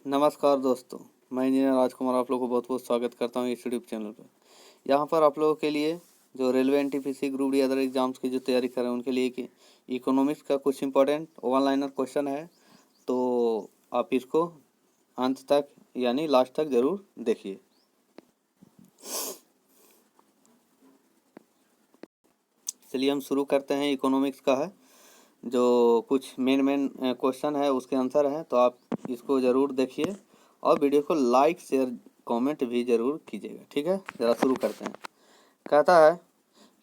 नमस्कार दोस्तों, मैं इंजीनियर राजकुमार आप लोगों को बहुत बहुत स्वागत करता हूँ इस यूट्यूब चैनल पर। यहाँ पर आप लोगों के लिए जो railway NTPC group D other exams की जो तैयारी कर रहे हैं उनके लिए कि इकोनॉमिक्स का कुछ इंपॉर्टेंट वन लाइनर क्वेश्चन है, तो आप इसको अंत तक यानी लास्ट तक ज़रूर देखिए। चलिए हम शुरू करते हैं। इकोनॉमिक्स का है जो कुछ मेन क्वेश्चन है उसके आंसर है, तो आप इसको ज़रूर देखिए और वीडियो को लाइक शेयर कमेंट भी ज़रूर कीजिएगा। ठीक है, ज़रा शुरू करते हैं। कहता है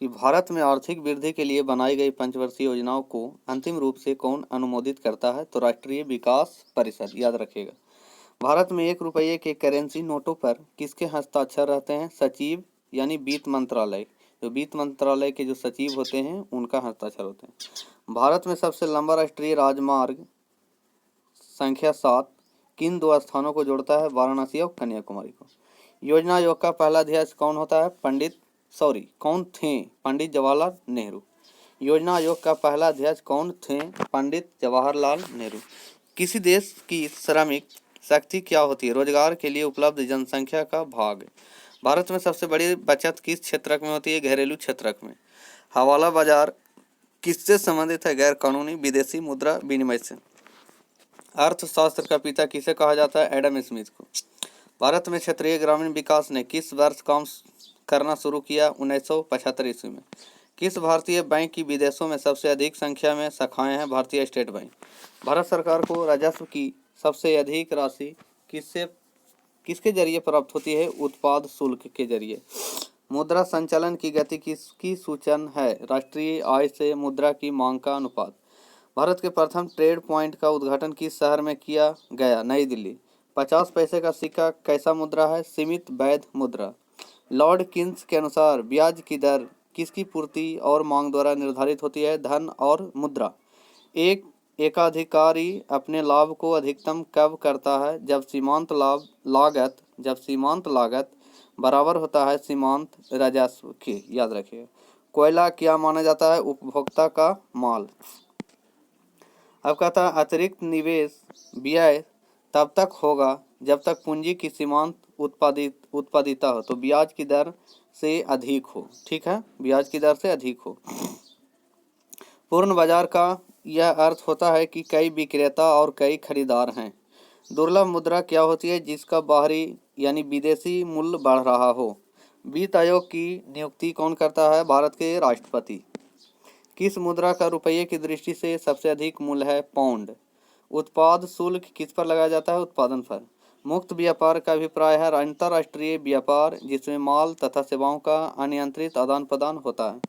कि भारत में आर्थिक वृद्धि के लिए बनाई गई पंचवर्षीय योजनाओं को अंतिम रूप से कौन अनुमोदित करता है? तो राष्ट्रीय विकास परिषद। याद रखिएगा, भारत में 1 रुपये के करेंसी नोटों पर किसके हस्ताक्षर रहते हैं? सचिव यानी वित्त मंत्रालय, जो वित्त मंत्रालय के जो सचिव होते हैं उनका हस्ताक्षर होते हैं। भारत में सबसे लंबा राष्ट्रीय राजमार्ग संख्या 7 किन दो स्थानों को जोड़ता है? वाराणसी और कन्याकुमारी को। योजना आयोग का पहला अध्यक्ष कौन होता है? कौन थे? पंडित जवाहरलाल नेहरू। योजना आयोग का पहला अध्यक्ष कौन थे? पंडित जवाहरलाल नेहरू। किसी देश की श्रमिक शक्ति क्या होती है? रोजगार के लिए उपलब्ध जनसंख्या का भाग। भारत में सबसे बड़ी बचत किस क्षेत्र में होती है? घरेलू क्षेत्र में। हवाला बाजार किससे संबंधित है? गैर कानूनी विदेशी मुद्रा विनिमय से। अर्थशास्त्र का पिता किसे कहा जाता है? एडम स्मिथ को। भारत में क्षेत्रीय ग्रामीण विकास ने किस वर्ष काम करना शुरू किया? 1975 ईस्वी में। किस भारतीय बैंक की विदेशों में सबसे अधिक संख्या में शाखाएं हैं? भारतीय स्टेट बैंक। भारत सरकार को राजस्व की सबसे अधिक राशि किसके जरिए प्राप्त होती है? उत्पाद शुल्क के जरिए। मुद्रा संचलन की गति किसकी सूचना है? राष्ट्रीय आय से मुद्रा की मांग का अनुपात। भारत के प्रथम ट्रेड पॉइंट का उद्घाटन किस शहर में किया गया? नई दिल्ली। 50 पैसे का सिक्का कैसा मुद्रा है? सीमित वैध मुद्रा। लॉर्ड किन्स के अनुसार ब्याज की दर किसकी पूर्ति और मांग द्वारा निर्धारित होती है? धन और मुद्रा। एक एकाधिकारी अपने लाभ को अधिकतम कब करता है? जब सीमांत लागत बराबर होता है सीमांत राजस्व के। याद रखिए। कोयला क्या माना जाता है? उपभोक्ता का माल। अब कहता है अतिरिक्त निवेश व्यय तब तक होगा जब तक पूंजी की सीमांत उत्पादिता हो, तो ब्याज की दर से अधिक हो। ठीक है, ब्याज की दर से अधिक हो। पूर्ण बाजार का यह अर्थ होता है कि कई विक्रेता और कई खरीदार हैं। दुर्लभ मुद्रा क्या होती है? जिसका बाहरी यानी विदेशी मूल्य बढ़ रहा हो। वित्त आयोग की नियुक्ति कौन करता है? भारत के राष्ट्रपति। किस मुद्रा का रुपये की दृष्टि से सबसे अधिक मूल्य है? पाउंड। उत्पाद शुल्क किस पर लगाया जाता है? उत्पादन पर। मुक्त व्यापार का अभिप्राय है अंतर्राष्ट्रीय व्यापार जिसमें माल तथा सेवाओं का अनियंत्रित आदान प्रदान होता है।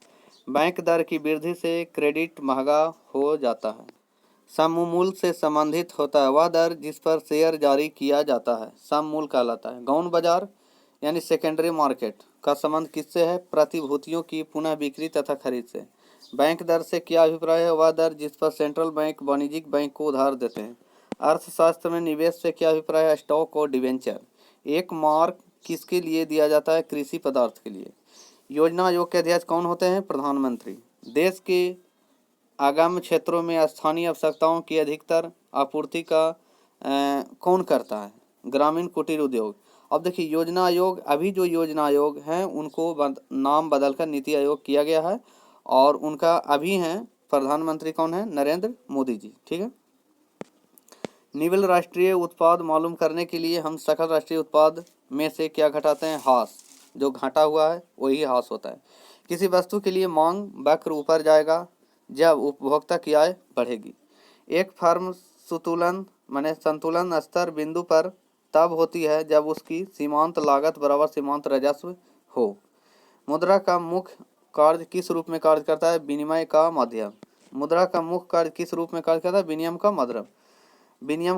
बैंक दर की वृद्धि से क्रेडिट महंगा हो जाता है। सममूल्य से संबंधित होता है वह दर जिस पर शेयर जारी किया जाता है, सममूल्य कहलाता है। गौण बाजार यानी सेकेंडरी मार्केट का संबंध किससे है? प्रतिभूतियों की पुनः बिक्री तथा खरीद से। बैंक दर से क्या अभिप्राय है? वह दर जिस पर सेंट्रल बैंक वाणिज्यिक बैंक को उधार देते हैं। अर्थशास्त्र में निवेश से क्या अभिप्राय है? स्टॉक और डिवेंचर। एक मार्क किसके लिए दिया जाता है? कृषि पदार्थ के लिए। योजना आयोग के अध्यक्ष कौन होते हैं? प्रधानमंत्री। देश के आगामी क्षेत्रों में स्थानीय आवश्यकताओं की अधिकतर आपूर्ति का कौन करता है? ग्रामीण कुटीर उद्योग। अब देखिए, योजना आयोग अभी जो योजना आयोग हैं उनको नाम बदलकर नीति आयोग किया गया है और उनका अभी हैं प्रधानमंत्री कौन है? नरेंद्र मोदी जी। ठीक है। निवल राष्ट्रीय उत्पाद मालूम करने के लिए हम सकल राष्ट्रीय उत्पाद में से क्या घटाते हैं? हास। जो घटा हुआ है वही हास होता है। किसी वस्तु के लिए मांग वक्र ऊपर जाएगा जब उपभोक्ता की आय बढ़ेगी। एक फर्म संतुलन स्तर बिंदु पर तब होती है जब उसकी सीमांत लागत बराबर सीमांत राजस्व हो। मुद्रा का मुख्य कार्य किस रूप में कार्य करता है? विनिमय का माध्यम। मुद्रा का मुख्य कार्य किस रूप में कार्य करता है? विनिमय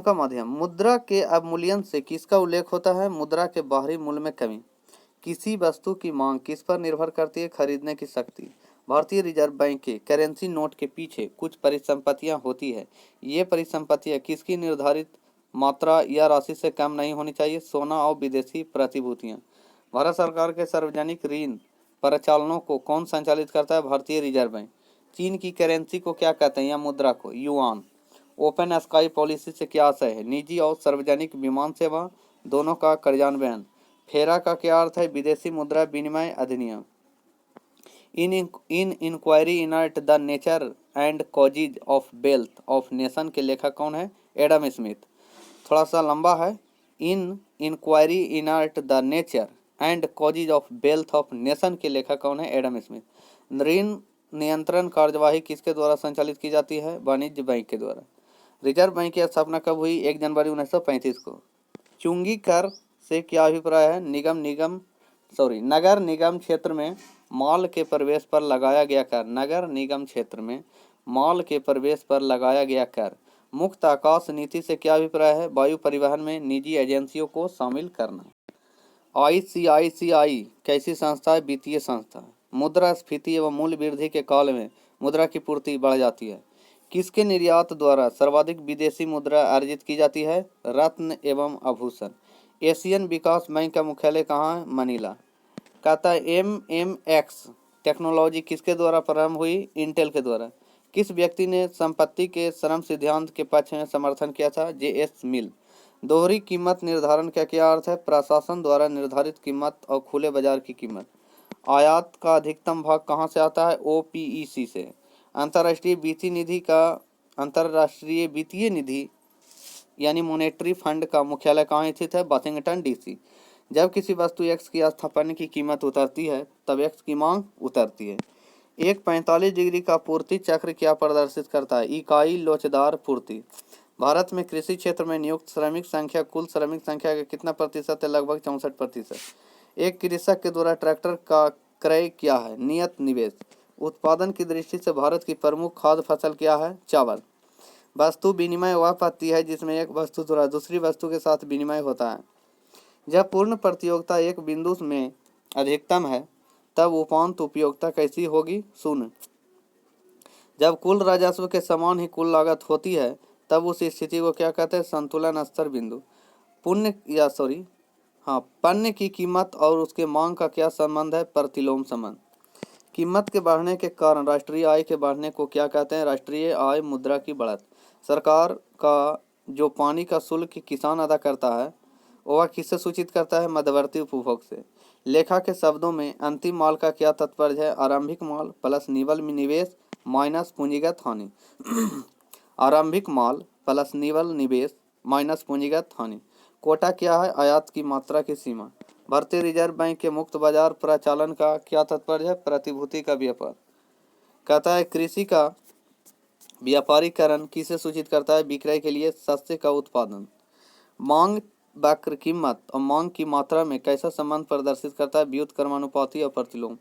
का माध्यम। मुद्रा के अवमूल्यन से किसका उल्लेख होता है? मुद्रा के बाहरी मूल्य में कमी। किसी वस्तु की मांग किस पर निर्भर करती है? खरीदने की शक्ति। भारतीय रिजर्व बैंक के करेंसी नोट के पीछे कुछ परिसंपत्तियां होती है। ये परिसंपत्तियां किसकी निर्धारित मात्रा या राशि से कम नहीं होनी चाहिए? सोना और विदेशी प्रतिभूतियां। भारत सरकार के सार्वजनिक ऋण परिचालनों को कौन संचालित करता है? भारतीय रिजर्व बैंक। चीन की करेंसी को क्या कहते हैं या मुद्रा को? युआन। ओपन स्काई पॉलिसी से क्या आशय है? निजी और सार्वजनिक विमान सेवा दोनों का कार्यान्वयन। फेरा का क्या अर्थ है? विदेशी मुद्रा विनिमय अधिनियम। In inquiry into the nature and causes of wealth of nation के लेखक कौन है? Adam Smith. थोड़ा सा लंबा है। In inquiry into the nature and causes of wealth of nation के लेखक कौन है? Adam Smith. ऋण नियंत्रण कार्यवाही किसके द्वारा संचालित की जाती है? वाणिज्य बैंक के द्वारा। रिजर्व बैंक की स्थापना कब हुई? 1 जनवरी 1935 को। चुंगी कर से क्या अभिप्राय है? नगर निगम क्षेत्र में माल के प्रवेश पर लगाया गया कर। नगर निगम क्षेत्र में माल के प्रवेश पर लगाया गया कर। मुक्त आकाश नीति से क्या अभिप्राय है? वायु परिवहन में निजी एजेंसियों को शामिल करना। ICICI कैसी संस्था है? वित्तीय संस्था। मुद्रास्फीति एवं मूल्य वृद्धि के काल में मुद्रा की पूर्ति बढ़ जाती है। किसके निर्यात द्वारा सर्वाधिक विदेशी मुद्रा अर्जित की जाती है? रत्न एवं आभूषण। एशियन विकास बैंक का मुख्यालय कहाँ है? मनीला। कहता है MMX टेक्नोलॉजी किसके द्वारा प्रारंभ हुई? इंटेल के द्वारा। किस व्यक्ति ने संपत्ति के श्रम सिद्धांत के पक्ष में समर्थन किया था? JS मिल। दोहरी कीमत निर्धारण का क्या अर्थ है? प्रशासन द्वारा निर्धारित कीमत और खुले बाजार की कीमत। आयात का अधिकतम भाग कहाँ से आता है? OPEC से। अंतर्राष्ट्रीय वित्तीय निधि यानी मॉनेटरी फंड का मुख्यालय कहाँ स्थित है? Washington DC। जब किसी वस्तु X की स्थापना की कीमत उतरती है तब X की मांग उतरती है। एक 45 डिग्री का पूर्ति चक्र क्या प्रदर्शित करता है? इकाई लोचदार पूर्ति। भारत में कृषि क्षेत्र में नियुक्त श्रमिक संख्या कुल श्रमिक संख्या का कितना प्रतिशत है? लगभग 64%। एक कृषक के द्वारा ट्रैक्टर का क्रय क्या है? नियत निवेश। उत्पादन की दृष्टि से भारत की प्रमुख खाद्य फसल क्या है? चावल। वस्तु विनिमय वह पद्धति है जिसमें एक वस्तु द्वारा दूसरी वस्तु के साथ विनिमय होता है। जब पूर्ण प्रतियोगिता एक बिंदु में अधिकतम है तब उपांत उपयोगिता कैसी होगी? शून्य। जब कुल राजस्व के समान ही कुल लागत होती है तब उस स्थिति को क्या कहते हैं? संतुलन स्तर बिंदु। पण्य की कीमत और उसके मांग का क्या संबंध है? प्रतिलोम संबंध। कीमत के बढ़ने के कारण राष्ट्रीय आय के बढ़ने को क्या कहते हैं? राष्ट्रीय आय मुद्रा की बढ़त। सरकार का जो पानी का शुल्क किसान अदा करता है वह किससे सूचित करता है? मध्यवर्ती उपभोग से। लेखा के शब्दों में अंतिम माल का क्या तात्पर्य है? आरंभिक माल प्लस निवल निवेश माइनस पूंजीगत हानि। आरंभिक माल प्लस निवल निवेश माइनस पूंजीगत हानि। कोटा क्या है? आयात की मात्रा की सीमा। भारतीय रिजर्व बैंक के मुक्त बाजार प्रचालन का क्या तात्पर्य है? प्रतिभूति का व्यापार। कहता है कृषि का व्यापारीकरण किसे सूचित करता है? विक्रय के लिए शस्य का उत्पादन। मांग वक्र कीमत और मांग की मात्रा में कैसा संबंध प्रदर्शित करता है? व्युत्क्रमानुपाती और प्रतिलोम।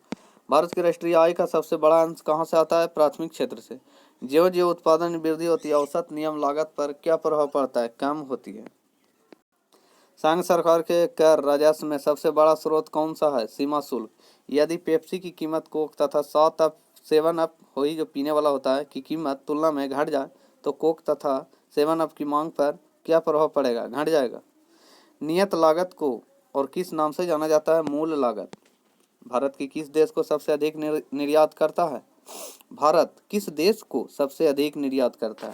भारत की राष्ट्रीय आय का सबसे बड़ा अंश कहाँ से आता है? प्राथमिक क्षेत्र से। ज्यों ज्यों उत्पादन में वृद्धि होती है औसत नियम लागत पर क्या प्रभाव पड़ता है? कम होती है। संघ सरकार के कर राजस्व में सबसे बड़ा स्रोत कौन सा है? सीमा शुल्क। यदि पेप्सी की कीमत कोक तथा 7 अप हुई जो पीने वाला होता है की कीमत तुलना में घट जाए तो कोक तथा 7 अप की मांग पर क्या प्रभाव पड़ेगा? घट जाएगा। नियत लागत को और किस नाम से जाना जाता है? मूल लागत। भारत की किस देश को सबसे अधिक निर्यात करता है? भारत किस देश को सबसे अधिक निर्यात करता है?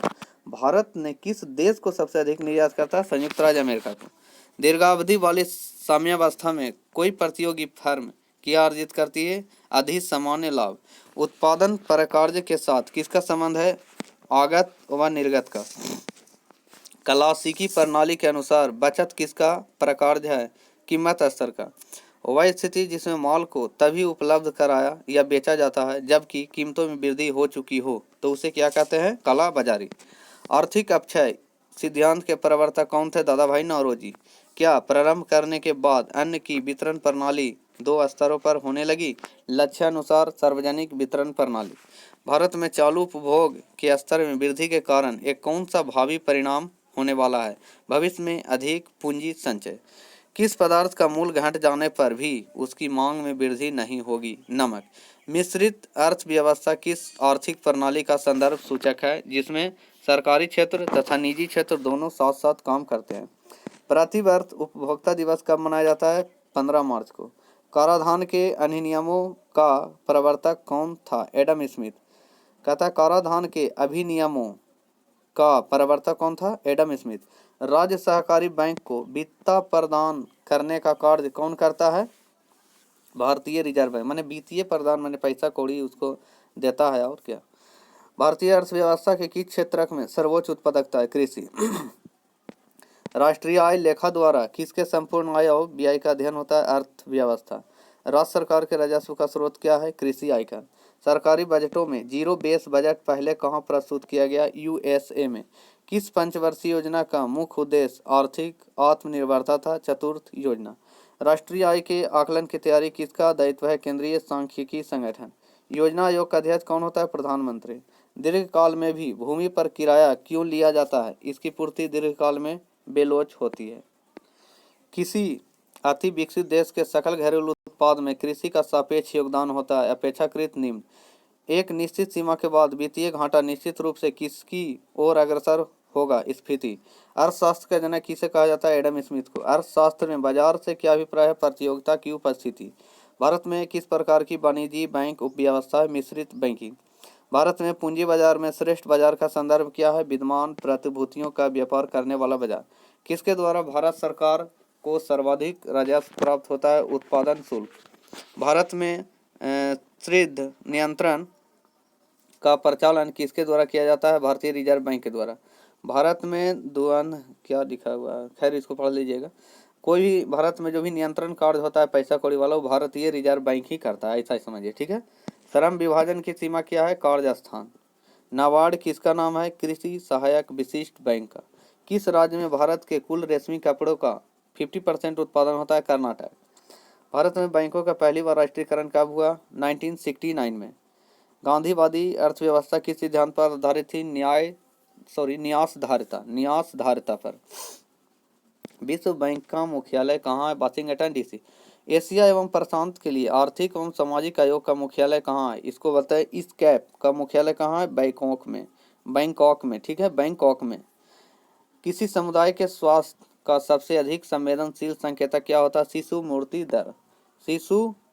भारत ने किस देश को सबसे अधिक निर्यात करता है? संयुक्त राज्य अमेरिका को। दीर्घावधि वाली साम्यावस्था में कोई प्रतियोगी फर्म क्या अर्जित करती है? अधिक सामान्य लाभ। उत्पादन प्रकार्य के साथ किसका संबंध है? आगत व निर्गत का। क्लासिकी प्रणाली के अनुसार बचत किसका प्रकार्य है? कीमत स्तर का। वह स्थिति जिसमें माल को तभी उपलब्ध कराया या बेचा जाता है जबकि कीमतों में वृद्धि हो चुकी हो तो उसे क्या कहते हैं? काला बाजारी। आर्थिक अपक्षय सिद्धांत के प्रवर्तक कौन थे? दादा भाई नौरोजी। क्या प्रारंभ करने के बाद अन्न की वितरण प्रणाली 2 स्तरों पर होने लगी? लक्ष्यानुसार सार्वजनिक वितरण प्रणाली। भारत में चालू उपभोग के स्तर में वृद्धि के कारण एक कौन सा भावी परिणाम होने वाला है? भविष्य में अधिक पूंजी संचय। किस पदार्थ का मूल्य घट जाने पर भी उसकी मांग में वृद्धि नहीं होगी? नमक। मिश्रित अर्थव्यवस्था किस आर्थिक प्रणाली का संदर्भ सूचक है जिसमें सरकारी क्षेत्र तथा निजी क्षेत्र दोनों साथ साथ काम करते हैं? प्रतिवर्ष उपभोक्ता दिवस कब मनाया जाता है? 15 मार्च को। कराधान के अधिनियमों का प्रवर्तक कौन था? Adam Smith. कहता कराधान के अधिनियमों का प्रवर्तक कौन था? Adam Smith. राज्य सहकारी बैंक को वित्त प्रदान करने का कार्य कौन करता है? भारतीय रिजर्व बैंक। माने वित्तीय प्रदान माने पैसा कौड़ी उसको देता है, और क्या। भारतीय अर्थव्यवस्था के किस क्षेत्र में सर्वोच्च उत्पादकता है? कृषि। राष्ट्रीय आय लेखा द्वारा किसके संपूर्ण आय और व्यय का अध्ययन होता है? अर्थव्यवस्था। राज्य सरकार के राजस्व का स्रोत क्या है? कृषि आयकर। सरकारी बजटों में जीरो बेस बजट पहले कहाँ प्रस्तुत किया गया? यूएसए में। किस पंचवर्षीय योजना का मुख्य उद्देश्य आर्थिक आत्मनिर्भरता था? चतुर्थ योजना। राष्ट्रीय आय के आकलन की तैयारी किसका दायित्व है? केंद्रीय सांख्यिकी संगठन। योजना आयोग का अध्यक्ष कौन होता है? प्रधानमंत्री। दीर्घकाल में भी भूमि पर किराया क्यों लिया जाता है? इसकी पूर्ति दीर्घकाल में बेलोच होती है। किसी अति विकसित देश के सकल घरेलू उत्पाद में कृषि का सापेक्ष योगदान होता है अपेक्षाकृत निम्न। एक निश्चित सीमा के बाद वित्तीय घाटा निश्चित रूप से किसकी ओर अग्रसर होगा? स्फीति। अर्थशास्त्र का जनक किसे कहा जाता है? एडम स्मिथ को। अर्थशास्त्र में बाजार से क्या अभिप्राय है? प्रतियोगिता की उपस्थिति। भारत में किस प्रकार की वाणिज्यिक बैंक उपव्यवस्था है? मिश्रित बैंकिंग। भारत में पूंजी बाजार में श्रेष्ठ बाजार का संदर्भ क्या है? विद्यमान प्रतिभूतियों का व्यापार करने वाला बाजार। किसके द्वारा भारत सरकार को सर्वाधिक राजस्व प्राप्त होता है? उत्पादन शुल्क। भारत में ऋण नियंत्रण का प्रचालन किसके द्वारा किया जाता है? भारतीय रिजर्व बैंक के द्वारा। भारत में क्या लिखा हुआ है, खैर इसको पढ़ लीजिएगा। कोई भी भारत में जो भी नियंत्रण कार्य होता है पैसा कौड़ी वाला, वो भारतीय रिजर्व बैंक ही करता है, ऐसा ही समझिए, ठीक है। श्रम विभाजन की सीमा क्या है? कार्य स्थान। नाबार्ड किसका नाम है? कृषि सहायक विशिष्ट बैंक का। किस राज्य में भारत के कुल रेशमी कपड़ों का 50% उत्पादन होता है? कर्नाटक। भारत में बैंकों का पहली बार राष्ट्रीयकरण कब हुआ? 1969 में। गांधीवादी अर्थव्यवस्था किस सिद्धांत पर आधारित थी? न्यास धारिता पर। विश्व बैंक का मुख्यालय कहाँ है? Washington DC. एशिया एवं प्रशांत के लिए आर्थिक एवं सामाजिक आयोग का मुख्यालय कहाँ है? इसको बताए। इस कैप का मुख्यालय कहाँ है? बैंकॉक में, ठीक है, बैंकॉक में। किसी समुदाय के स्वास्थ्य का सबसे अधिक संवेदनशील संकेतक क्या होता है? शिशु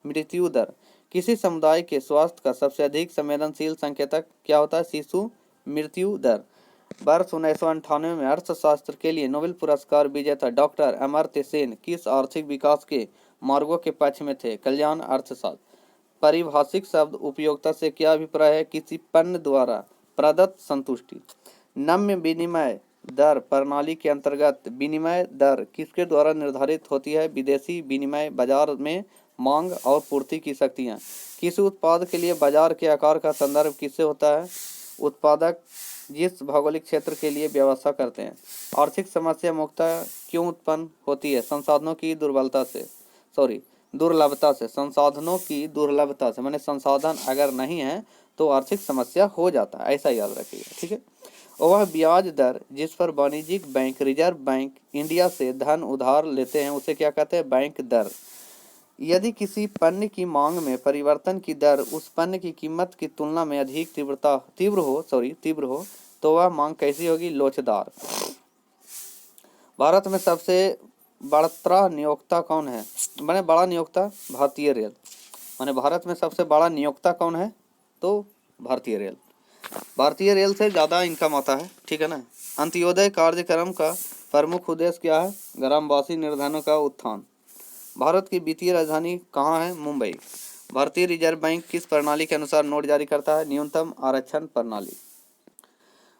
मृत्यु दर। किसी समुदाय के स्वास्थ्य का सबसे अधिक संवेदनशील संकेतक क्या होता है? शिशु मृत्यु दर। वर्ष 1998 में अर्थशास्त्र के लिए नोबेल पुरस्कार विजेता डॉक्टर अमर्त्य सेन किस आर्थिक विकास के मार्गों के पक्ष में थे? कल्याण अर्थशास्त्र। पारिभाषिक शब्द उपयोगिता से क्या अभिप्राय है? किसी पण्य द्वारा प्रदत्त संतुष्टि। नम्य विनिमय दर प्रणाली के अंतर्गत विनिमय दर किसके द्वारा निर्धारित होती है? विदेशी विनिमय बाजार में मांग और पूर्ति की शक्तियाँ। किसी उत्पाद के लिए बाजार के आकार का संदर्भ किससे होता है? उत्पादक जिस भौगोलिक क्षेत्र के लिए व्यवस्था करते हैं। आर्थिक समस्या मुख्यतः क्यों उत्पन्न होती है? संसाधनों की दुर्लभता से। संसाधनों की दुर्लभता से माने संसाधन अगर नहीं है तो आर्थिक समस्या हो जाता है, ऐसा याद रखिएगा, ठीक है। वह ब्याज दर जिस पर वाणिज्यिक बैंक, रिजर्व बैंक इंडिया से धन उधार लेते हैं उसे क्या कहते हैं? बैंक दर। यदि किसी पण्य की मांग में परिवर्तन की दर उस पण्य की कीमत की तुलना में अधिक तीव्र हो तो वह मांग कैसी होगी? लोचदार। भारत में सबसे बड़ा नियोक्ता कौन है? माने बड़ा नियोक्ता भारतीय रेल। माने भारत में सबसे बड़ा नियोक्ता कौन है? तो भारतीय रेल। भारतीय रेल से ज़्यादा इनकम आता है, ठीक है ना। अंत्योदय कार्यक्रम का प्रमुख उद्देश्य क्या है? ग्रामवासी निर्धनों का उत्थान। भारत की वित्तीय राजधानी कहाँ है? मुंबई। भारतीय रिजर्व बैंक किस प्रणाली के अनुसार नोट जारी करता है? न्यूनतम आरक्षण प्रणाली।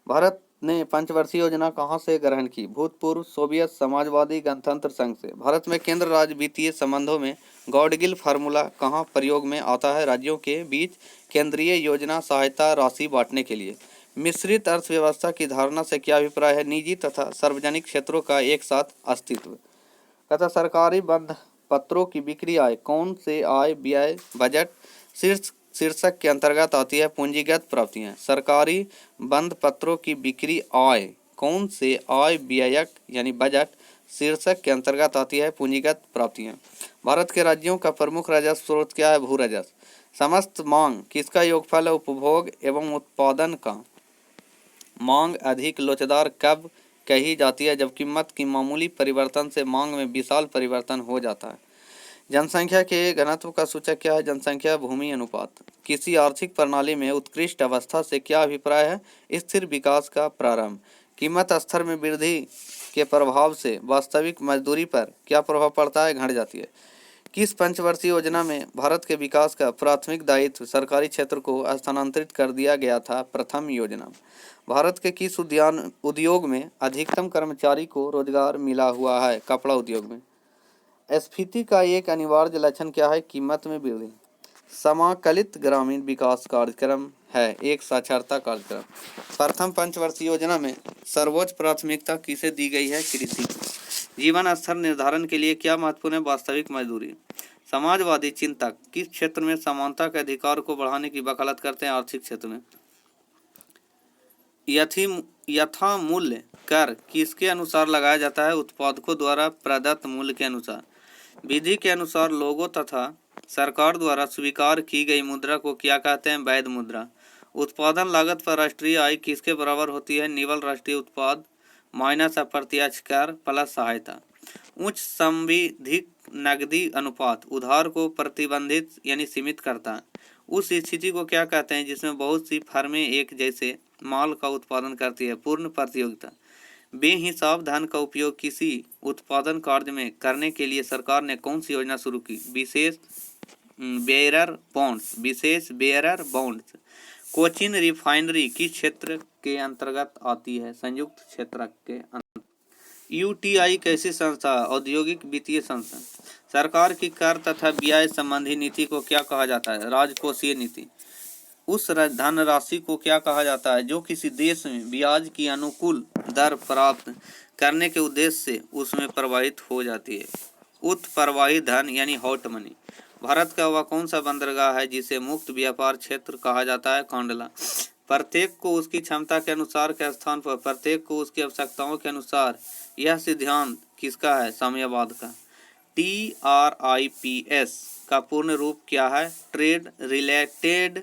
भारत ने पंचवर्षीय योजना कहाँ से ग्रहण की? भूतपूर्व सोवियत समाजवादी गणतंत्र संघ से। भारत में केंद्र राज्य वित्तीय संबंधों में गॉडगिल फार्मूला कहाँ प्रयोग में आता है? राज्यों के बीच केंद्रीय योजना सहायता राशि बांटने के लिए। मिश्रित अर्थव्यवस्था की धारणा से क्या अभिप्राय है? निजी तथा सार्वजनिक क्षेत्रों का एक साथ अस्तित्व। तथा सरकारी बंध पत्रों की बिक्री आय कौन से आय व्यय बजट शीर्षक के अंतर्गत आती है? पूंजीगत प्राप्तियां। सरकारी बंध पत्रों की बिक्री आय कौन से आय व्ययक यानी बजट शीर्षक के अंतर्गत आती है? पूंजीगत प्राप्तियां। भारत के राज्यों का प्रमुख राजस्व स्रोत क्या है? भू राजस्व। समस्त मांग किसका योगफल है? उपभोग एवं उत्पादन का। मांग अधिक लोचदार कब कही जाती है? जब कीमत की मामूली परिवर्तन से मांग में विशाल परिवर्तन हो जाता है। जनसंख्या के घनत्व का सूचक क्या है? जनसंख्या भूमि अनुपात। किसी आर्थिक प्रणाली में उत्कृष्ट अवस्था से क्या अभिप्राय है? स्थिर विकास का प्रारंभ। कीमत स्तर में वृद्धि के प्रभाव से वास्तविक मजदूरी पर क्या प्रभाव पड़ता है? घट जाती है। किस पंचवर्षीय योजना में भारत के विकास का प्राथमिक दायित्व सरकारी क्षेत्र को स्थानांतरित कर दिया गया था? प्रथम योजना। भारत के किस उद्योग में अधिकतम कर्मचारी को रोजगार मिला हुआ है? कपड़ा उद्योग में। स्फीति का एक अनिवार्य लक्षण क्या है? कीमत में वृद्धि। समाकलित ग्रामीण विकास कार्यक्रम है एक साक्षरता कार्यक्रम। प्रथम पंचवर्षीय योजना में सर्वोच्च प्राथमिकता किसे दी गई है? कृषि। जीवन स्तर निर्धारण के लिए क्या महत्वपूर्ण है? वास्तविक मजदूरी। समाजवादी चिंतक किस क्षेत्र में समानता के अधिकार को बढ़ाने की वकालत करते हैं? आर्थिक क्षेत्र में। यथा मूल्य कर किसके अनुसार लगाया जाता है? उत्पादकों द्वारा प्रदत्त मूल्य के अनुसार। विधि के अनुसार लोगों तथा सरकार द्वारा स्वीकार की गई मुद्रा को क्या कहते हैं? वैध मुद्रा। उत्पादन लागत पर राष्ट्रीय आय किसके बराबर होती है? निवल राष्ट्रीय उत्पाद माइनस अप्रत्यक्ष कर प्लस सहायता। उच्च संविधिक नकदी अनुपात उधार को प्रतिबंधित यानी सीमित करता है। उस स्थिति को क्या कहते हैं जिसमें बहुत सी फर्में एक जैसे माल का उत्पादन करती है? पूर्ण प्रतियोगिता। बेहिसाब धन का उपयोग किसी उत्पादन कार्य में करने के लिए सरकार ने कौन सी योजना शुरू की? विशेष बेयरर बॉन्ड्स। कोचिन रिफाइनरी किस क्षेत्र के अंतर्गत आती है? संयुक्त क्षेत्र के अंतर्गत। यूटीआई कैसी संस्था? औद्योगिक वित्तीय संस्था। सरकार की कर तथा व्यय संबंधी नीति को क्या कहा जाता है? राजकोषीय नीति। उस धनराशि को क्या कहा जाता है जो किसी देश में ब्याज की अनुकूल दर प्राप्त करने के उद्देश्य से उसमें प्रवाहित हो जाती है? उत्प्रवाही धन यानी हॉट मनी। भारत का वह कौन सा बंदरगाह है जिसे मुक्त व्यापार क्षेत्र कहा जाता है? कांडला। प्रत्येक को उसकी क्षमता के अनुसार के स्थान पर प्रत्येक को उसकी आवश्यकताओं के अनुसार, यह सिद्धांत किसका है? साम्यवाद का। TRIPS का पूर्ण रूप क्या है? Trade related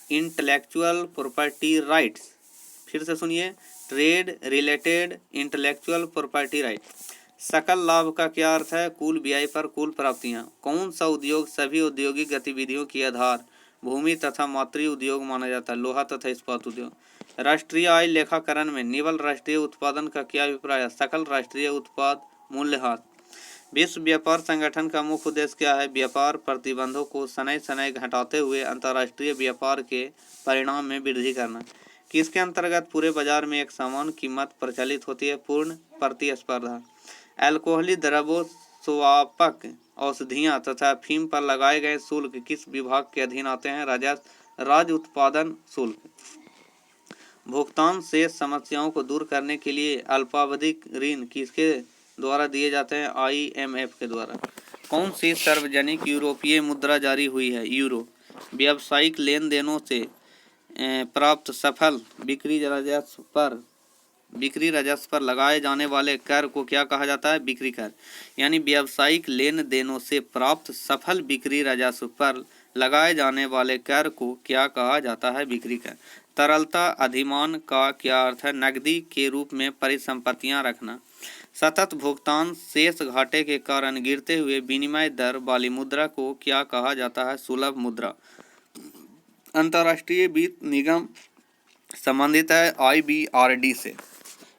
intellectual property rights. फिर से सुनिए, trade related intellectual property rights. सकल लाभ का क्या अर्थ है? कुल व्यय पर कुल प्राप्तियां। कौन सा उद्योग सभी औद्योगिक गतिविधियों की आधार भूमि तथा मातृ उद्योग माना जाता है? लोहा तथा इस्पात उद्योग। राष्ट्रीय आय लेखाकरण में निवल राष्ट्रीय उत्पादन का क्या अभिप्राय है? सकल राष्ट्रीय उत्पाद मूल्यह्रास। विश्व व्यापार संगठन का मुख्य उद्देश्य क्या है? व्यापार प्रतिबंधों को शनै शनै घटाते हुए अंतर्राष्ट्रीय व्यापार के परिणाम में वृद्धि करना। किसके अंतर्गत पूरे बाजार में एक समान कीमत प्रचलित होती है? पूर्ण प्रतिस्पर्धा। अल्कोहली द्रव्यों, स्वापक औषधियाँ तथा अफीम पर लगाए गए शुल्क किस विभाग के अधीन आते हैं? राज्य उत्पादन शुल्क। भुगतान शेष समस्याओं को दूर करने के लिए अल्पावधिक ऋण किसके द्वारा दिए जाते हैं? IMF के द्वारा। कौन सी सार्वजनिक यूरोपीय मुद्रा जारी हुई है? यूरो। व्यावसायिक लेन देनों से प्राप्त सफल बिक्री राजस्व पर लगाए जाने वाले कर को क्या कहा जाता है? बिक्री कर। यानी व्यावसायिक लेन देनों से प्राप्त सफल बिक्री राजस्व पर लगाए जाने वाले कर को क्या कहा जाता है? बिक्री कर। तरलता अधिमान का क्या अर्थ है? नकदी के रूप में परिसंपत्तियां रखना। सतत भुगतान शेष घाटे के कारण गिरते हुए विनिमय दर वाली मुद्रा को क्या कहा जाता है? सुलभ मुद्रा। अंतर्राष्ट्रीय वित्त निगम संबंधित है IBRD से।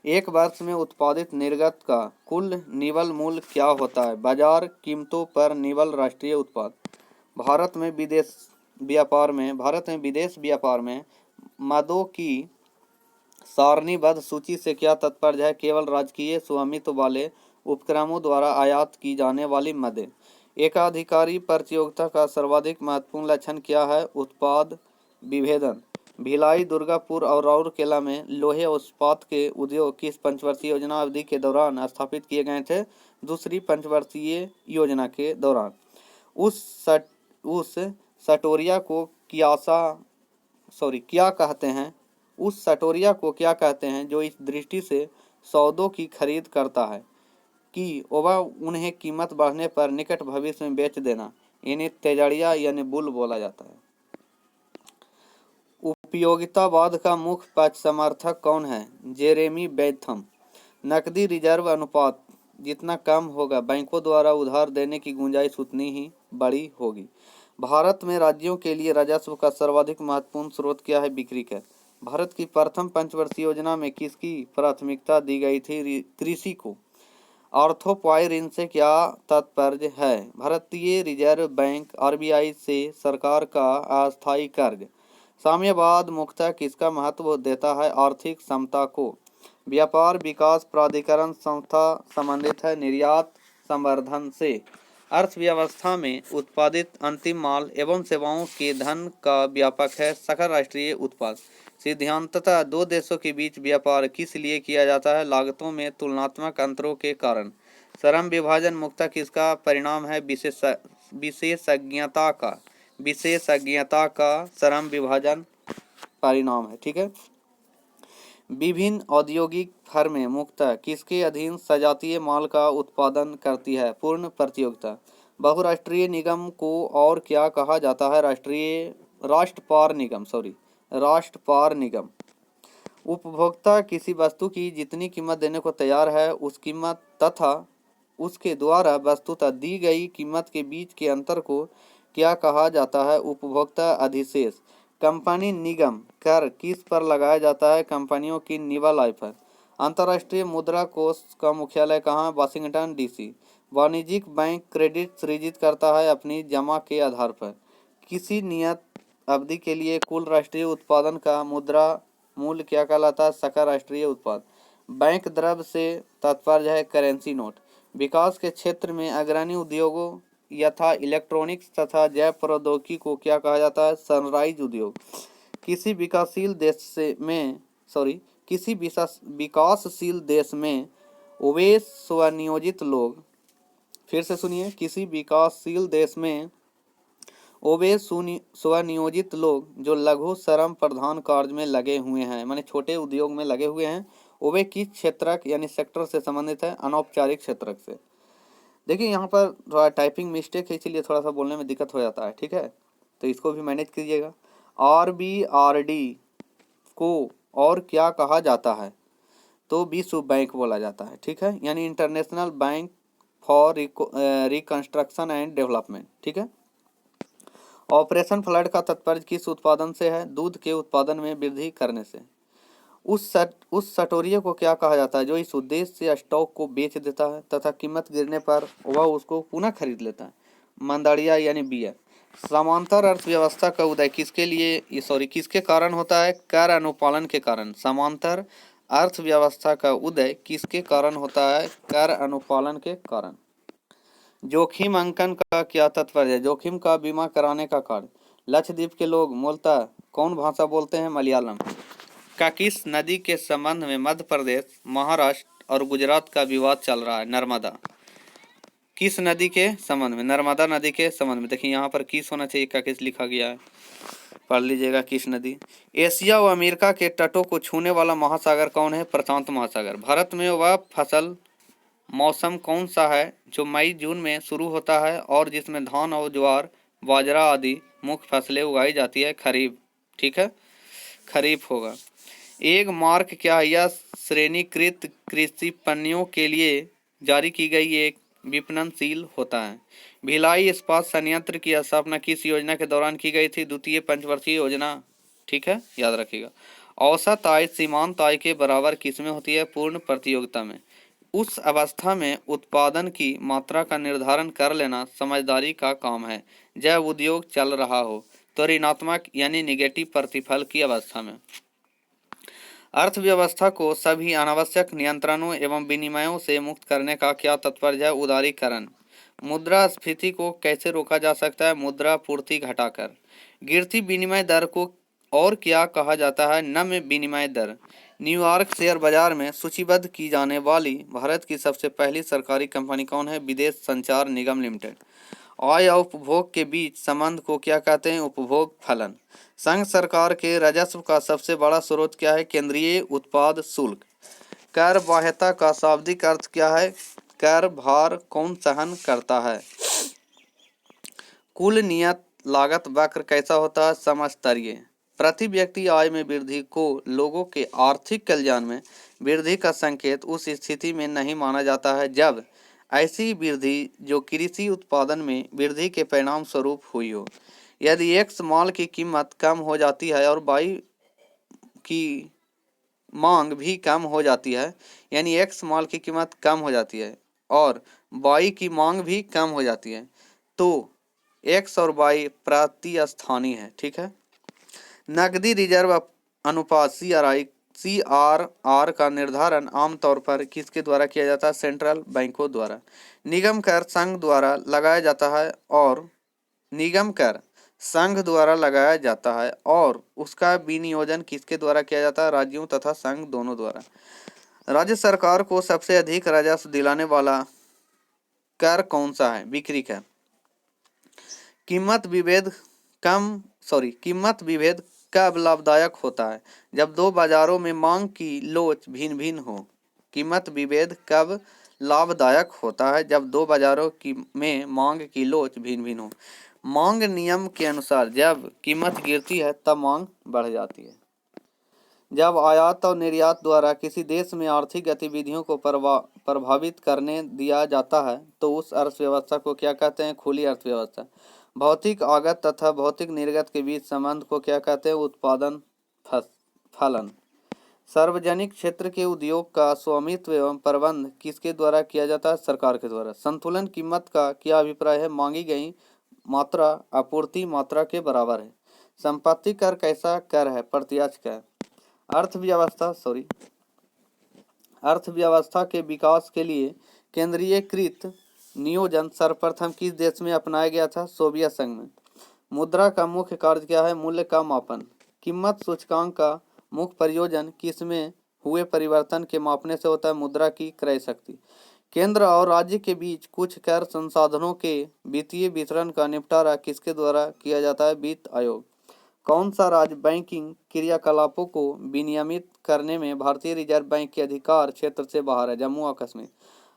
एक वर्ष में उत्पादित निर्गत का कुल निवल मूल्य क्या होता है? बाजार कीमतों पर निवल राष्ट्रीय उत्पाद। भारत में विदेश व्यापार में मदों की सारणीबद्ध सूची से क्या तात्पर्य है? केवल राजकीय स्वामित्व वाले उपक्रमों द्वारा आयात की जाने वाली मदें। एकाधिकारी प्रतियोगिता का सर्वाधिक महत्वपूर्ण लक्षण क्या है? उत्पाद विभेदन। भिलाई, दुर्गापुर और राउरकेला में लोहे और इस्पात के उद्योग किस पंचवर्षीय योजना अवधि के दौरान स्थापित किए गए थे? दूसरी पंचवर्षीय योजना के दौरान। उस सटोरिया को क्या कहते हैं? उस सटोरिया को क्या कहते हैं जो इस दृष्टि से सौदों की खरीद करता है कि वह उन्हें कीमत बढ़ने पर निकट भविष्य में बेच देना? इन्हें तेजड़िया यानी बुल बोला जाता है। उपयोगितावाद का मुख्य पक्ष समर्थक कौन है? Jeremy Bentham. नकदी रिजर्व अनुपात जितना कम होगा, बैंकों द्वारा उधार देने की गुंजाइश उतनी ही बड़ी होगी। भारत में राज्यों के लिए राजस्व का सर्वाधिक महत्वपूर्ण स्रोत क्या है? बिक्री कर। भारत की प्रथम पंचवर्षीय योजना में किसकी प्राथमिकता दी गई थी? कृषि को। ऑर्थोपॉय ऋण से क्या तात्पर्य है? भारतीय रिजर्व बैंक आरबीआई से सरकार का अस्थायी कर्ज। साम्यवाद मुख्यतः किसका महत्व देता है? आर्थिक समता को। व्यापार विकास प्राधिकरण संस्था संबंधित है निर्यात संवर्धन से। अर्थव्यवस्था में उत्पादित अंतिम माल एवं सेवाओं के धन का व्यापक है सकल राष्ट्रीय उत्पाद। सिद्धांततः दो देशों के बीच व्यापार किस लिए किया जाता है? लागतों में तुलनात्मक अंतरों के कारण। श्रम विभाजन मुख्यतः किसका परिणाम है? विशेषज्ञता का श्रम विभाजन परिणाम है। ठीक है। विभिन्न औद्योगिक फर्में मुख्यतः किसके अधीन सजातीय माल का उत्पादन करती है? पूर्ण प्रतियोगिता। बहुराष्ट्रीय निगम को और क्या कहा जाता है? राष्ट्रपार निगम। उपभोक्ता किसी वस्तु की जितनी कीमत देने को तैयार है उस कीमत तथा उसके द्वारा वस्तुतः दी गई कीमत के बीच के अंतर को क्या कहा जाता है? उपभोक्ता अधिशेष। कंपनी निगम कर किस पर लगाया जाता है? कंपनियों की निवल आय पर। अंतर्राष्ट्रीय मुद्रा कोष का मुख्यालय कहाँ? Washington DC. वाणिज्यिक बैंक क्रेडिट सृजित करता है अपनी जमा के आधार पर। किसी नियत अवधि के लिए कुल राष्ट्रीय उत्पादन का मुद्रा मूल्य क्या कहलाता है? सकल राष्ट्रीय उत्पाद। बैंक द्रव्य से तात्पर्य है करेंसी नोट। विकास के क्षेत्र में अग्रणी उद्योगों यथा इलेक्ट्रॉनिक्स तथा जैव प्रौद्योगिकी को क्या कहा जाता है? सनराइज उद्योग। किसी विकासशील देश में वे स्वनियोजित लोग, फिर से सुनिए, किसी विकासशील देश में वे स्वनियोजित लोग जो लघु श्रम प्रधान कार्य में लगे हुए हैं, माने छोटे उद्योग में लगे हुए हैं, वे किस क्षेत्रक यानी सेक्टर से संबंधित है? अनौपचारिक क्षेत्रक से। देखिए यहाँ पर थोड़ा टाइपिंग मिस्टेक है, इसीलिए थोड़ा सा बोलने में दिक्कत हो जाता है। ठीक है, तो इसको भी मैनेज कीजिएगा। आरबीआरडी को और क्या कहा जाता है? तो विश्व बैंक बोला जाता है। ठीक है, यानी international bank for reconstruction and development. ठीक है। ऑपरेशन फ्लड का तात्पर्य किस उत्पादन से है? दूध के उत्पादन में वृद्धि करने से। उस सटोरिये को क्या कहा जाता है जो इस उद्देश्य से स्टॉक को बेच देता है तथा कीमत गिरने पर वह उसको पुनः खरीद लेता है? मंदाड़िया यानी बियर। समांतर अर्थव्यवस्था का उदय किसके कारण होता है? कर अनुपालन के कारण। समांतर अर्थव्यवस्था का उदय किसके कारण होता है? कर अनुपालन के कारण। जोखिम अंकन का क्या तात्पर्य है? जोखिम का बीमा कराने का कार्य। लक्षद्वीप के लोग मूलतः कौन भाषा बोलते हैं? मलयालम। का किस नदी के संबंध में मध्य प्रदेश, महाराष्ट्र और गुजरात का विवाद चल रहा है? नर्मदा। किस नदी के संबंध में? नर्मदा नदी के संबंध में। देखिए यहाँ पर किस होना चाहिए, का किस लिखा गया है, पढ़ लीजिएगा किस नदी। एशिया व अमेरिका के तटों को छूने वाला महासागर कौन है? प्रशांत महासागर। भारत में वह फसल मौसम कौन सा है जो मई जून में शुरू होता है और जिसमें धान और ज्वार बाजरा आदि मुख्य फसलें उगाई जाती है? खरीफ। ठीक है, खरीफ होगा। एक मार्क क्या है? यह श्रेणीकृत कृषि पण्यों के लिए जारी की गई एक विपणनशील होता है। भिलाई इस्पात संयंत्र की स्थापना किस योजना के दौरान की गई थी? द्वितीय पंचवर्षीय योजना। ठीक है, याद रखिएगा। औसत आय सीमांत आय के बराबर किसमें होती है? पूर्ण प्रतियोगिता में। उस अवस्था में उत्पादन की मात्रा का निर्धारण कर लेना समझदारी का काम है जब उद्योग चल रहा हो, तो ऋणात्मक यानी निगेटिव प्रतिफल की अवस्था में। अर्थव्यवस्था को सभी अनावश्यक नियंत्रणों एवं विनिमयों से मुक्त करने का क्या तात्पर्य है? उदारीकरण। मुद्रास्फीति को कैसे रोका जा सकता है? मुद्रा पूर्ति घटाकर। गिरती विनिमय दर को और क्या कहा जाता है? नम्य विनिमय दर। न्यूयॉर्क शेयर बाजार में सूचीबद्ध की जाने वाली भारत की सबसे पहली सरकारी कंपनी कौन है? विदेश संचार निगम लिमिटेड। आय और उपभोग के बीच संबंध को क्या कहते हैं? उपभोग फलन। संघ सरकार के राजस्व का सबसे बड़ा स्रोत क्या है? केंद्रीय उत्पाद शुल्क। कर बाह्यता का शाब्दिक अर्थ क्या है? कर भार कौन सहन करता है? कुल नियत लागत वक्र कैसा होता है? समस्तरीय। प्रति व्यक्ति आय में वृद्धि को लोगों के आर्थिक कल्याण में वृद्धि का संकेत उस स्थिति में नहीं माना जाता है जब ऐसी वृद्धि जो कृषि उत्पादन में वृद्धि के परिणाम स्वरूप हुई हो। यदि एक्स माल की कीमत कम हो जाती है और वाई की मांग भी कम हो जाती है, यानी एक्स माल की कीमत कम हो जाती है और वाई की मांग भी कम हो जाती है, तो एक्स और वाई प्रतिस्थानी है। ठीक है। नकदी रिजर्व अनुपात CRR का निर्धारण आमतौर पर किसके द्वारा किया जाता है? सेंट्रल बैंकों द्वारा। निगम कर संघ द्वारा लगाया जाता है और निगम कर संघ द्वारा लगाया जाता है और उसका विनियोजन किसके द्वारा किया जाता है? राज्यों तथा संघ दोनों द्वारा। राज्य सरकार को सबसे अधिक राजस्व दिलाने वाला कर कौन सा है? बिक्री कर। कीमत विभेद कब लाभदायक होता है? जब दो बाजारों में मांग की लोच भिन्न भिन्न हो। कीमत विभेद कब लाभदायक होता है? जब दो बाजारों में मांग की लोच भिन्न भिन्न हो। मांग नियम के अनुसार जब कीमत गिरती है तब मांग बढ़ जाती है। जब आयात और निर्यात द्वारा किसी देश में आर्थिक गतिविधियों को प्रभावित करने दिया जाता है तो उस अर्थव्यवस्था को क्या कहते हैं? खुली अर्थव्यवस्था। भौतिक आगत तथा भौतिक निर्गत के बीच संबंध को क्या कहते हैं? उत्पादन फलन। सार्वजनिक क्षेत्र के उद्योग का स्वामित्व एवं प्रबंध किसके द्वारा किया जाता है? सरकार के द्वारा। संतुलन कीमत का क्या अभिप्राय है? मांगी गई मात्रा आपूर्ति मात्रा के बराबर है। संपत्ति कर कैसा कर है? प्रत्यक्ष कर। अर्थव्यवस्था के विकास के लिए केंद्रीयकृत नियोजन सर्वप्रथम किस देश में अपनाया गया था? सोवियत संघ में। मुद्रा का मुख्य कार्य क्या है? मूल्य का मापन। कीमत सूचकांक का मुख्य प्रयोजन किसमें हुए परिवर्तन के मापने से होता है? मुद्रा की क्रय शक्ति। केंद्र और राज्य के बीच कुछ कर संसाधनों के वित्तीय वितरण का निपटारा किसके द्वारा किया जाता है? वित्त आयोग। कौन सा राज्य बैंकिंग क्रियाकलापों को विनियमित करने में भारतीय रिजर्व बैंक के अधिकार क्षेत्र से बाहर है? जम्मू और कश्मीर।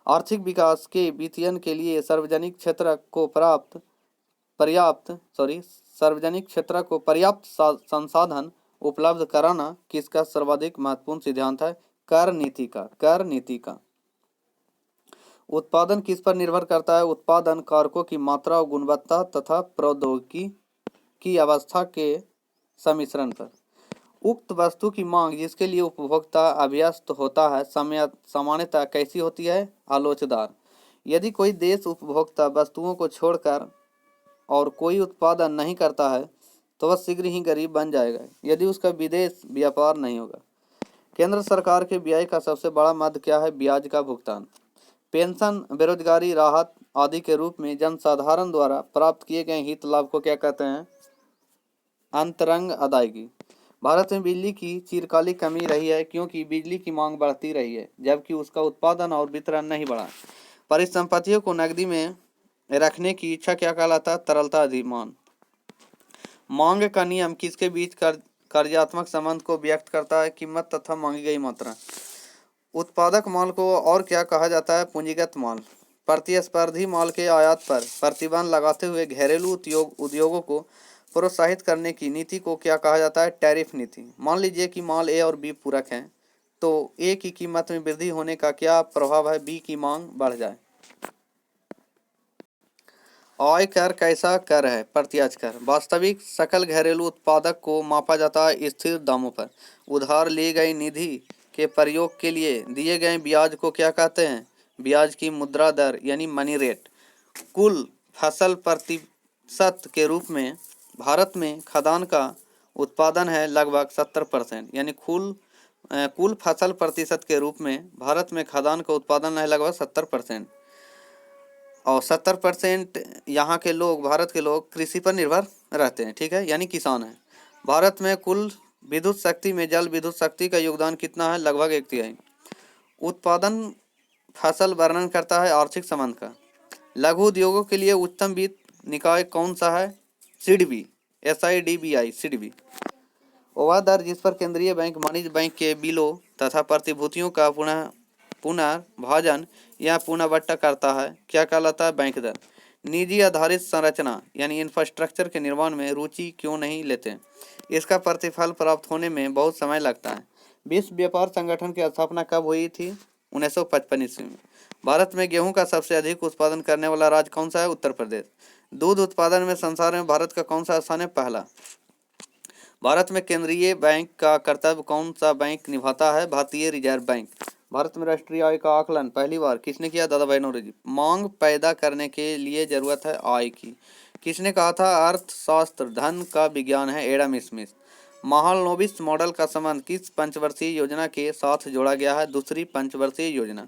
आर्थिक विकास के वित्तीयन के लिए सार्वजनिक क्षेत्र को पर्याप्त संसाधन उपलब्ध कराना किसका सर्वाधिक महत्वपूर्ण सिद्धांत है? कर नीति का। उत्पादन किस पर निर्भर करता है? उत्पादन कारकों की मात्रा और गुणवत्ता तथा प्रौद्योगिकी की अवस्था के सम्मिश्रण पर। उक्त वस्तु की मांग जिसके लिए उपभोक्ता अभ्यस्त होता है सामान्यतः कैसी होती है? आलोचदार। यदि कोई देश उपभोक्ता वस्तुओं को छोड़कर और कोई उत्पादन नहीं करता है तो वह शीघ्र ही गरीब बन जाएगा यदि उसका विदेश व्यापार नहीं होगा। केंद्र सरकार के व्यय का सबसे बड़ा मद क्या है? ब्याज का भुगतान। पेंशन, बेरोजगारी राहत आदि के रूप में जनसाधारण द्वारा प्राप्त किए गए हित लाभ को क्या कहते हैं? अंतरंग अदायगी। भारत में बिजली की चिरकालिक कमी रही है क्योंकि बिजली की मांग बढ़ती रही है जबकि उसका उत्पादन और वितरण नहीं बढ़ा। परिसंपत्तियों को नकदी में रखने की इच्छा क्या कहलाता है? तरलता अधिमान। मांग का नियम किसके बीच कार्यात्मक संबंध को व्यक्त करता है? कीमत तथा मांगी गई मात्रा। उत्पादक माल को और क्या कहा जाता है? पूंजीगत माल। प्रतिस्पर्धी माल के आयात पर प्रतिबंध लगाते हुए घरेलू उद्योगों को प्रोत्साहित करने की नीति को क्या कहा जाता है? टैरिफ नीति। मान लीजिए कि माल ए और बी पूरक हैं तो ए की कीमत में वृद्धि होने का क्या प्रभाव है? बी की मांग बढ़ जाए। आय कर कैसा कर है? प्रत्यक्ष कर। वास्तविक सकल घरेलू उत्पादक को मापा जाता है स्थिर दामों पर। उधार ली गई निधि के प्रयोग के लिए दिए गए ब्याज को क्या कहते हैं? ब्याज की मुद्रा दर यानी मनी रेट। कुल फसल प्रतिशत के रूप में भारत में खाद्यान्न का उत्पादन है लगभग 70%, यानी कुल फसल प्रतिशत के रूप में भारत में खाद्यान्न का उत्पादन है लगभग 70%। और 70% यहाँ के लोग, भारत के लोग कृषि पर निर्भर रहते हैं। ठीक है, यानी किसान हैं। भारत में कुल विद्युत शक्ति में जल विद्युत शक्ति का योगदान कितना है? लगभग 1/3। उत्पादन फसल वर्णन करता है आर्थिक संबंध का। लघु उद्योगों के लिए उच्चतम वित्त निकाय कौन सा है? सिडबी, SIDBI, सिडबी। वह दर जिस पर केंद्रीय बैंक वाणिज्य बैंक के बिलों तथा प्रतिभूतियों का पुनर्भाजन या पुनर्वट्टा करता है क्या कहलाता है? बैंक दर। निजी आधारित संरचना यानी इंफ्रास्ट्रक्चर के निर्माण में रुचि क्यों नहीं लेते? इसका प्रतिफल प्राप्त होने में बहुत समय लगता है। विश्व व्यापार संगठन की स्थापना कब हुई थी? 1955 ईस्वी में। भारत में गेहूं का सबसे अधिक उत्पादन करने वाला राज्य कौन सा है? उत्तर प्रदेश। दूध उत्पादन में संसार में भारत का कौन सा स्थान है? पहला। भारत में केंद्रीय बैंक का कर्तव्य कौन सा बैंक निभाता है? भारतीय रिजर्व बैंक। भारत में राष्ट्रीय आय का आकलन पहली बार किसने किया? दादा भाई नौरोजी। मांग पैदा करने के लिए जरूरत है आय की, किसने कहा था? अर्थशास्त्र धन का विज्ञान है, एडम स्मिथ। महालनोबिस मॉडल का संबंध किस पंचवर्षीय योजना के साथ जोड़ा गया है? दूसरी पंचवर्षीय योजना।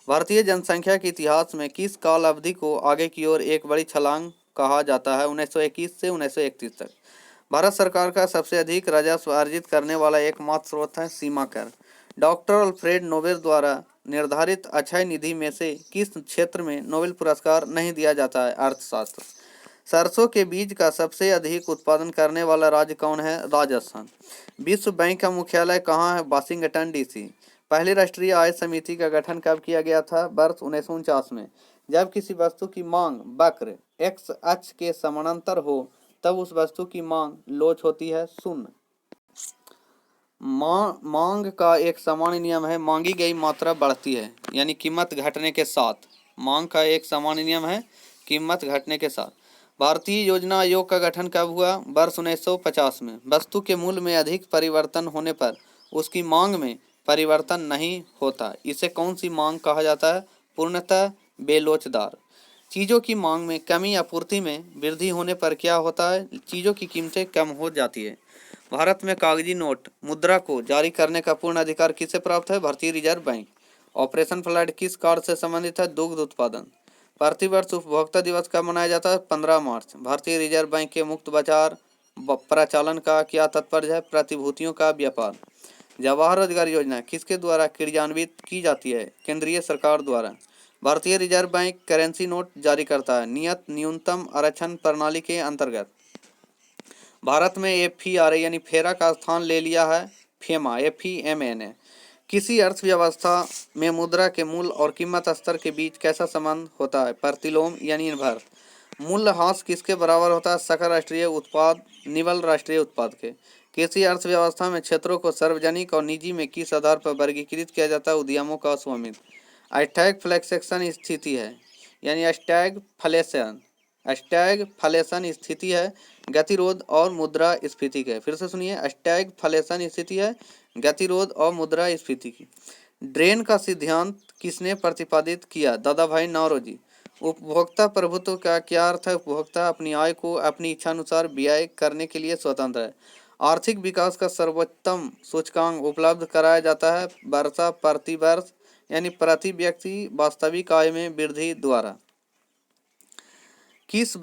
भारतीय जनसंख्या के इतिहास में किस काल अवधि को आगे की ओर एक बड़ी छलांग कहा जाता है? 1921 से 1931 तक। भारत सरकार का सबसे अधिक राजस्व अर्जित करने वाला एकमात्र स्रोत है सीमा कर। डॉक्टर अल्फ्रेड नोबेल द्वारा निर्धारित अक्षय निधि में से किस क्षेत्र में नोबेल पुरस्कार नहीं दिया जाता है? अर्थशास्त्र। सरसों के बीज का सबसे अधिक उत्पादन करने वाला राज्य कौन है? राजस्थान। विश्व बैंक का मुख्यालय कहाँ है? Washington DC. पहली राष्ट्रीय आय समिति का गठन कब किया गया था? वर्ष 1949 में। जब किसी वस्तु की मांग वक्र एक्स अक्ष के समानांतर हो तब उस वस्तु की मांग लोच होती है, शून्य। मांग का एक सामान्य नियम है, मांगी गई मात्रा बढ़ती है यानी कीमत घटने के साथ। मांग का एक सामान्य नियम है, कीमत घटने के साथ। भारतीय योजना आयोग का गठन कब हुआ? वर्ष 1950 में। वस्तु के मूल्य में अधिक परिवर्तन होने पर उसकी मांग में परिवर्तन नहीं होता, इसे कौन सी मांग कहा जाता है? पूर्णतः बेलोचदार। चीज़ों की मांग में कमी या पूर्ति में वृद्धि होने पर क्या होता है? चीज़ों की कीमतें कम हो जाती है। भारत में कागजी नोट मुद्रा को जारी करने का पूर्ण अधिकार किसे प्राप्त है? भारतीय रिजर्व बैंक। ऑपरेशन फ्लड किस कार्य से संबंधित है? दुग्ध उत्पादन। प्रतिवर्ष उपभोक्ता दिवस कब मनाया जाता है? 15 मार्च। भारतीय रिजर्व बैंक के मुक्त बाजार प्रचालन का क्या तात्पर्य है? प्रतिभूतियों का व्यापार। जवाहर रोजगार योजना किसके द्वारा क्रियान्वित की जाती है? केंद्रीय सरकार द्वारा। भारतीय रिजर्व बैंक करेंसी नोट जारी करता है नियत न्यूनतम आरक्षण प्रणाली के अंतर्गत। भारत में एफईआरए यानी फेरा का स्थान ले लिया है फेमा, FEMA ने। किसी अर्थव्यवस्था में मुद्रा के मूल्य और कीमत स्तर के बीच कैसा संबंध होता है? प्रतिलोम यानी निर्भर। मूल्यह्रास किसके बराबर होता है? सकल राष्ट्रीय उत्पाद निवल राष्ट्रीय उत्पाद के। किसी अर्थव्यवस्था में क्षेत्रों को सार्वजनिक और निजी में किस आधार पर वर्गीकृत किया जाता है? उद्यमों का स्वामित्व। स्टैगफ्लेशन स्थिति है यानी स्टैगफ्लेशन स्थिति है गतिरोध और मुद्रास्फीति के। फिर से सुनिए, स्टैगफ्लेशन स्थिति है गतिरोध और मुद्रास्फीति की। ड्रेन का सिद्धांत किसने प्रतिपादित किया? दादा भाई नौरोजी। उपभोक्ता प्रभुत्व का क्या अर्थ है? उपभोक्ता अपनी आय को अपनी इच्छानुसार व्यय करने के लिए स्वतंत्र है। आर्थिक विकास का सर्वोत्तम सूचकांक उपलब्ध कराया जाता है वर्षा प्रति वर्ष यानी प्रति व्यक्ति वास्तविक आय में वृद्धि द्वारा। किस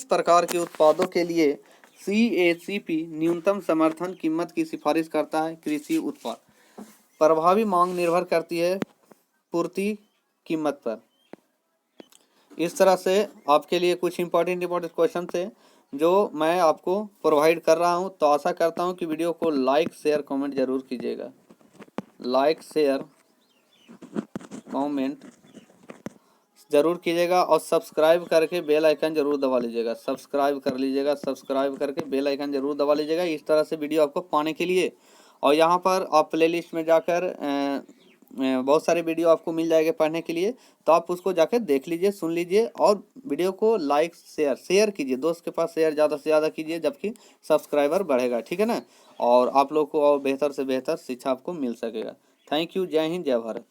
प्रकार के उत्पादों के लिए CACP न्यूनतम समर्थन कीमत की सिफारिश करता है? कृषि उत्पाद। प्रभावी मांग निर्भर करती है पूर्ति कीमत पर। इस तरह से आपके लिए कुछ इंपॉर्टेंट क्वेश्चन थे जो मैं आपको प्रोवाइड कर रहा हूं। तो आशा करता हूं कि वीडियो को लाइक शेयर कमेंट जरूर कीजिएगा। लाइक शेयर कमेंट जरूर कीजिएगा और सब्सक्राइब करके बेल आइकन जरूर दबा लीजिएगा। सब्सक्राइब कर लीजिएगा, सब्सक्राइब करके बेल आइकन जरूर दबा लीजिएगा इस तरह से वीडियो आपको पाने के लिए। और यहाँ पर आप प्लेलिस्ट में जाकर बहुत सारे वीडियो आपको मिल जाएंगे पढ़ने के लिए, तो आप उसको जाकर देख लीजिए, सुन लीजिए और वीडियो को लाइक शेयर कीजिए, दोस्त के पास शेयर ज़्यादा से ज़्यादा कीजिए, जबकि सब्सक्राइबर बढ़ेगा, ठीक है ना। और आप लोग को और बेहतर से बेहतर शिक्षा आपको मिल सकेगा। Thank you. जय हिंद, जय भारत।